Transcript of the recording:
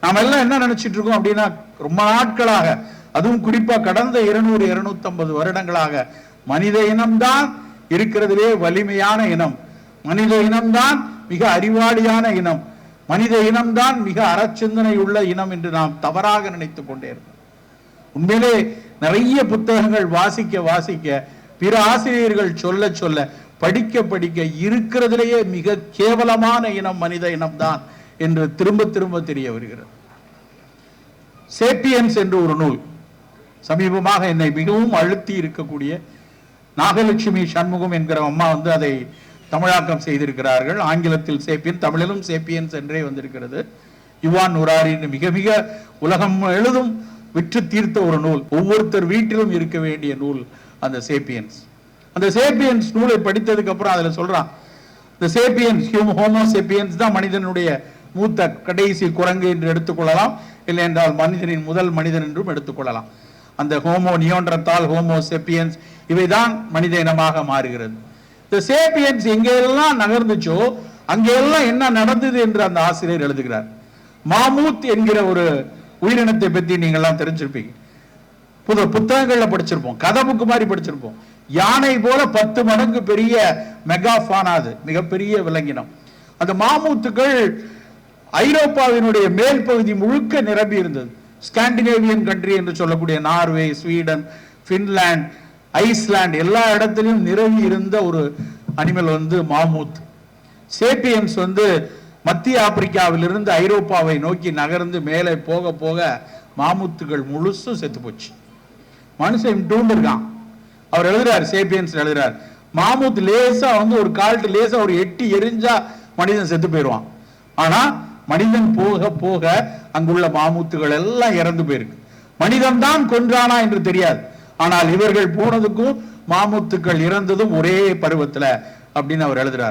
நாம எல்லாம் என்ன நினைச்சிட்டு இருக்கோம் அப்படின்னா, ரொம்ப நாட்களாக, அதுவும் குறிப்பா கடந்த 200-250 வருடங்களாக மனித இனம்தான் இருக்கிறதுலே வலிமையான இனம், மனித இனம்தான் மிக அறிவாளியான இனம், மனித இனம்தான் மிக அறச்சிந்தனை உள்ள இனம் என்று நாம் தவறாக நினைத்துக் கொண்டே இருக்கோம். உண்மையிலே நிறைய புத்தகங்கள் வாசிக்க வாசிக்க, பிற ஆசிரியர்கள் சொல்ல சொல்ல, படிக்க படிக்க இருக்கிறதுலேயே மிக கேவலமான இனம் மனித இனம்தான் என்று திரும்ப திரும்ப தெரிய வருகிறது. சேப்பியன்ஸ் என்று ஒரு நூல் சமீபமாக என்னை மிகவும் அழுத்தி இருக்கக்கூடிய நாகலட்சுமி சண்முகம் என்கிற அம்மா அதை தமிழாக்கம் செய்திருக்கிறார்கள். ஆங்கிலத்தில் சேப்பியன், தமிழிலும் சேப்பியன்ஸ் என்றே வந்திருக்கிறது. யுவான் நுராரின் மிக மிக உலகம் எழுதும் விற்று தீர்த்த ஒரு நூல், ஒவ்வொருத்தர் வீட்டிலும் இருக்க வேண்டிய நூல் அந்த சேப்பியன்ஸ். அந்த சேப்பியன்ஸ் நூலை படித்ததுக்கு அப்புறம் அதுல சொல்றான், இந்த சேப்பியன்ஸ், ஹோமோ சேப்பியன்ஸ் தான் மனிதனுடைய மூத்த கடைசி குரங்கு என்று எடுத்துக்கொள்ளலாம், இல்லை என்றால் மனிதனின் முதல் மனிதன் என்றும் எடுத்துக்கொள்ளலாம். அந்த ஹோமோ நியோண்டர்தால், ஹோமோ சேப்பியன்ஸ் இவைதான் மனித இனமாக மாறுகிறது. இந்த சேப்பியன்ஸ் எங்கெல்லாம் நகர்ந்துச்சோ அங்கெல்லாம் என்ன நடந்தது என்று அந்த ஆசிரியர் எழுதுகிறார். மாமூத் என்கிற ஒரு உயிரினத்தை பற்றி நீங்க எல்லாம் தெரிஞ்சிருப்பீங்க, புத்தகங்கள்ல படிச்சிருப்போம், கதை புக்கு மாதிரி படிச்சிருப்போம். யானை போல 10 மடங்கு பெரிய மெகாஃபானா, அது மிகப்பெரிய விலங்கினம். அந்த மாமூத்துக்கள் ஐரோப்பாவினுடைய மேல் பகுதி முழுக்க நிரம்பி இருந்தது. ஸ்காண்டினேவியன் கண்ட்ரி என்று சொல்லக்கூடிய நார்வே, ஸ்வீடன், பின்லாந்து, ஐஸ்லாந்து எல்லா இடத்திலும் நிரம்பி இருந்த ஒரு அனிமல் மாமூத். சேப்பியன்ஸ் மத்திய ஆப்பிரிக்காவிலிருந்து ஐரோப்பாவை நோக்கி நகர்ந்து மேலே போக போக மாமூத்துகள் முழுசும் செத்து போச்சு. மனுஷன் டூண்டு இருக்கான். அவர் எழுதுறார், சேப்பியன்ஸ் எழுதுறார், மாமூத் லேசா ஒரு கால்ட்டு லேசா ஒரு எட்டி எரிஞ்சா மனிதன் செத்து போயிடுவான். ஆனா மனிதன் போக போக அங்குள்ள மாமூத்துகள் எல்லாம் இறந்து போயிருக்கு. மனிதன் தான் கொன்றானா என்று தெரியாது, ஆனால் இவர்கள் போனதுக்கும் மாமூத்துக்கள் இறந்ததும் ஒரே பருவத்துல அப்படின்னு அவர் எழுதுறார்.